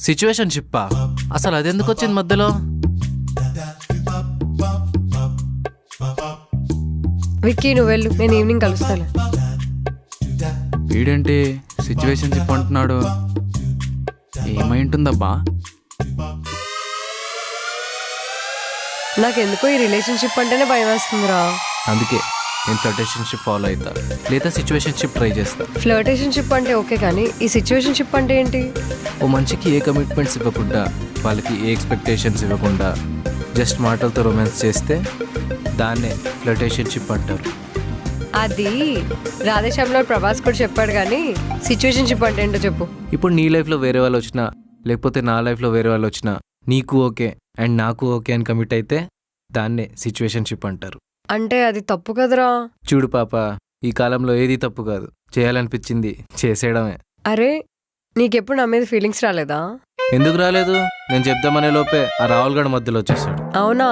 Situation షిప్పా? అసలు అదెందుకు వచ్చింది మధ్యలో? విక్కీ నువ్వు వెళ్ళు, నేను ఈవినింగ్ కలుస్తాను. వీడేంటి సిచ్యువేషన్ షిప్ అంటున్నాడు? ఏమై ఉంటుందబ్బా? నాకెందుకో ఈ రిలేషన్షిప్ అంటేనే భయం వేస్తుందిరా. అందుకే నేను ఫ్లర్టేషన్షిప్ ఫాలో అవుతా, లేదా సిచ్యువేషన్షిప్ ట్రై చేస్తా. ఫ్లర్టేషన్షిప్ అంటే ఓకే, కానీ ఈ సిచ్యువేషన్షిప్ అంటే ఏంటి? ఓ మనిషికి ఏ కమిట్మెంట్స్ ఇవ్వకుండా, వాళ్ళకి ఏ ఎక్స్పెక్టేషన్స్ ఇవ్వకుండా జస్ట్ మాటలతో రొమాన్స్ చేస్తే దాన్నే ఫ్లర్టేషన్షిప్ అంటారు. అది రాధేశ్యామ్లో ప్రభాస్ కూడా చెప్పాడు, కానీ సిచ్యువేషన్షిప్ అంటే ఏంటో చెప్పు. ఇప్పుడు నీ లైఫ్లో వేరే వాళ్ళు వచ్చినా, లేకపోతే నా లైఫ్లో వేరే వాళ్ళు వచ్చినా, నీకు ఓకే అండ్ నాకు ఓకే అని కమిట్ అయితే దాన్నే సిచ్యువేషన్షిప్ అంటారు. అంటే అది తప్పు కదరా. చూడు పాప, ఈ కాలంలో ఏది తప్పు కాదు, చేయాలనిపించింది చేసేయడమే. అరే నీకెప్పుడు నా మీద ఫీలింగ్స్ రాలేదా? ఎందుకు రాలేదు? నేను చెప్దామనే లోపే ఆ రాహుల్ గడ్ మధ్యలో వచ్చేసాడు. అవునా?